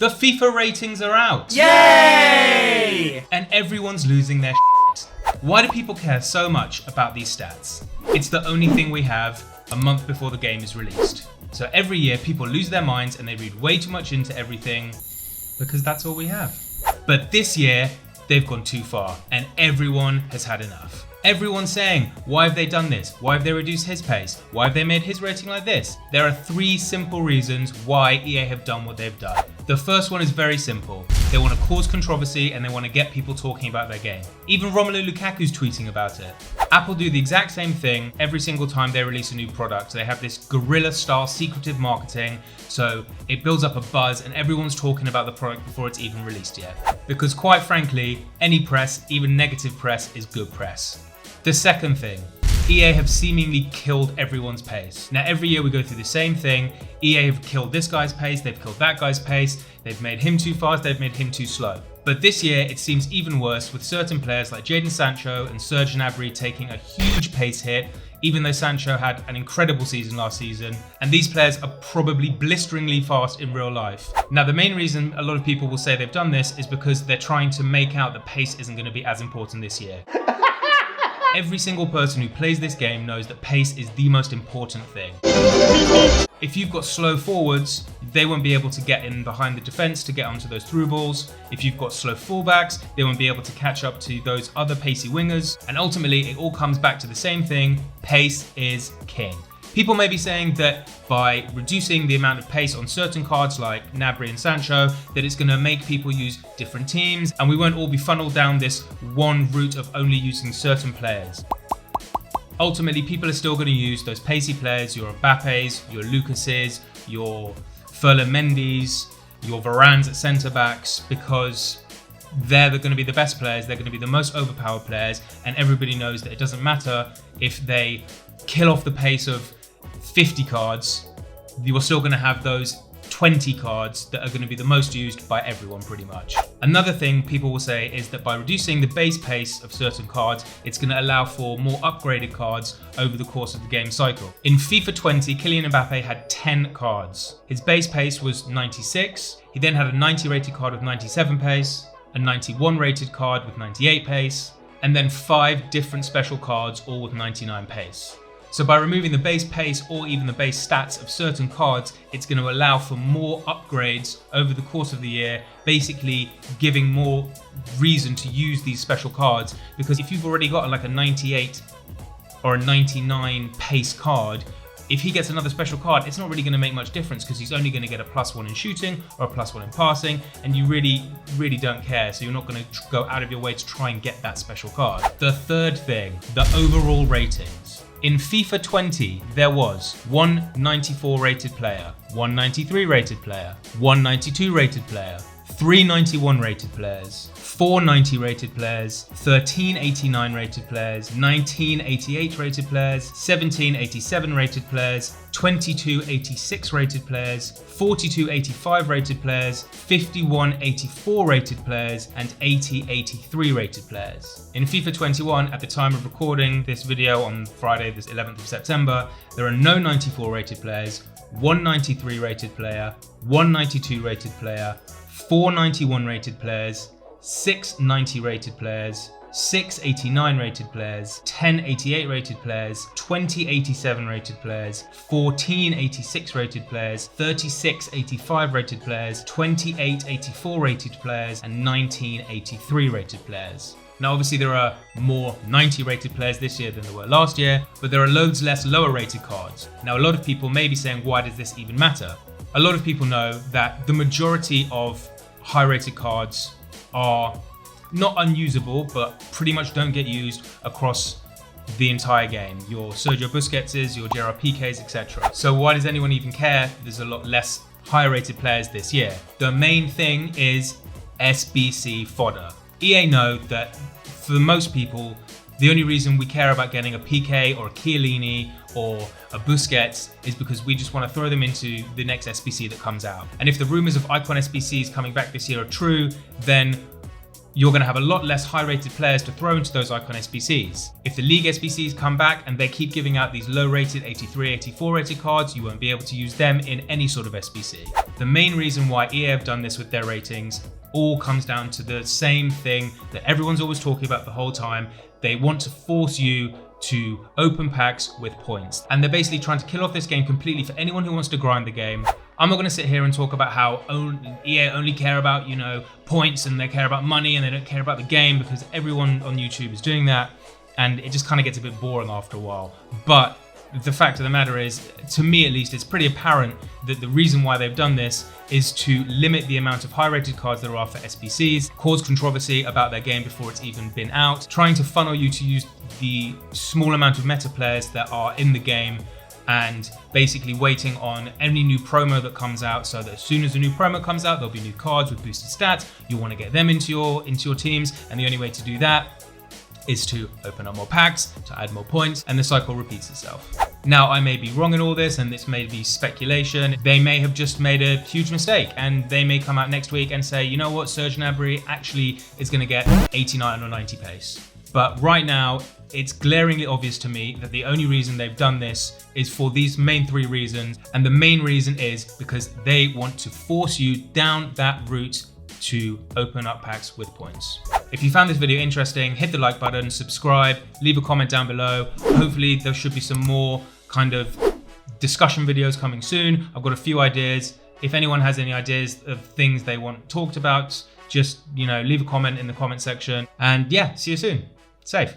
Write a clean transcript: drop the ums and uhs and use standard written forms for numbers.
The FIFA ratings are out! Yay! And everyone's losing their shit. Why do people care so much about these stats? It's the only thing we have a month before the game is released. So every year people lose their minds and they read way too much into everything because that's all we have. But this year, they've gone too far and everyone has had enough. Everyone's saying, why have they done this? Why have they reduced his pace? Why have they made his rating like this? There are 3 simple reasons why EA have done what they've done. The first one is very simple. They want to cause controversy and they want to get people talking about their game. Even Romelu Lukaku's tweeting about it. Apple do the exact same thing every single time they release a new product. They have this guerrilla style secretive marketing, so it builds up a buzz and everyone's talking about the product before it's even released yet. Because quite frankly, any press, even negative press, is good press. The second thing, EA have seemingly killed everyone's pace. Now every year we go through the same thing. EA have killed this guy's pace, they've killed that guy's pace, they've made him too fast, they've made him too slow. But this year it seems even worse with certain players like Jadon Sancho and Serge Gnabry taking a huge pace hit, even though Sancho had an incredible season last season, and these players are probably blisteringly fast in real life. Now the main reason a lot of people will say they've done this is because they're trying to make out that pace isn't going to be as important this year. Every single person who plays this game knows that pace is the most important thing. If you've got slow forwards, they won't be able to get in behind the defense to get onto those through balls. If you've got slow fullbacks, they won't be able to catch up to those other pacey wingers. And ultimately, it all comes back to the same thing: pace is king. People may be saying that by reducing the amount of pace on certain cards like Gnabry and Sancho, that it's going to make people use different teams and we won't all be funneled down this one route of only using certain players. Ultimately, people are still going to use those pacey players, your Mbappes, your Lucases, your Ferland Mendy's, your Varanes at centre-backs, because they're going to be the best players, they're going to be the most overpowered players, and everybody knows that it doesn't matter if they kill off the pace of 50 cards, you're still going to have those 20 cards that are going to be the most used by everyone pretty much. Another thing people will say is that by reducing the base pace of certain cards, it's going to allow for more upgraded cards over the course of the game cycle. In FIFA 20, Kylian Mbappe had 10 cards. His base pace was 96, he then had a 90 rated card with 97 pace, a 91 rated card with 98 pace, and then 5 different special cards all with 99 pace. So by removing the base pace or even the base stats of certain cards, it's going to allow for more upgrades over the course of the year, basically giving more reason to use these special cards. Because if you've already got like a 98 or a 99 pace card, if he gets another special card, it's not really going to make much difference because he's only going to get a +1 in shooting or a +1 in passing, and you really don't care, so you're not going to go out of your way to try and get that special card. The third thing, the overall ratings. In FIFA 20, there was 194 rated player, 193 rated player, 192 rated player, 391 rated players, 490 rated players, 1389 rated players, 1988 rated players, 1787 rated players, 2286 rated players, 4285 rated players, 5184 rated players, and 8083 rated players. In FIFA 21, at the time of recording this video on Friday the 11th of September, there are no 94 rated players, 193 rated player, 192 rated player, 491 rated players, 690 rated players, 689 rated players, 1088 rated players, 2087 rated players, 1486 rated players, 3685 rated players, 2884 rated players, and 1983 rated players. Now obviously there are more 90 rated players this year than there were last year, but there are loads less lower rated cards. Now a lot of people may be saying, why does this even matter? A lot of people know that the majority of high rated cards are not unusable, but pretty much don't get used across the entire game. Your Sergio Busquetses, your Gerard Piqués, etc. So why does anyone even care? There's a lot less high rated players this year. The main thing is SBC fodder. EA know that for most people, the only reason we care about getting a Piqué or a Chiellini or a Busquets is because we just want to throw them into the next SBC that comes out. And if the rumors of Icon SBCs coming back this year are true, then you're going to have a lot less high-rated players to throw into those icon SBCs. If the league SBCs come back and they keep giving out these low-rated 83, 84 rated cards, you won't be able to use them in any sort of SBC. The main reason why EA have done this with their ratings all comes down to the same thing that everyone's always talking about the whole time. They want to force you to open packs with points. And they're basically trying to kill off this game completely for anyone who wants to grind the game. I'm not going to sit here and talk about how EA only care about, points, and they care about money and they don't care about the game, because everyone on YouTube is doing that. And it just kind of gets a bit boring after a while. But the fact of the matter is, to me at least, it's pretty apparent that the reason why they've done this is to limit the amount of high-rated cards there are for SBCs, cause controversy about their game before it's even been out, trying to funnel you to use the small amount of meta players that are in the game, and basically waiting on any new promo that comes out, so that as soon as a new promo comes out, there'll be new cards with boosted stats. You want to get them into your teams, and the only way to do that is to open up more packs, to add more points, and the cycle repeats itself. Now, I may be wrong in all this, and this may be speculation. They may have just made a huge mistake, and they may come out next week and say, you know what, Serge Gnabry actually is going to get 89 or 90 pace. But right now, it's glaringly obvious to me that the only reason they've done this is for these main three reasons. And the main reason is because they want to force you down that route to open up packs with points. If you found this video interesting, hit the like button, subscribe, leave a comment down below. Hopefully there should be some more kind of discussion videos coming soon. I've got a few ideas. If anyone has any ideas of things they want talked about, just leave a comment in the comment section. And yeah, see you soon. Safe.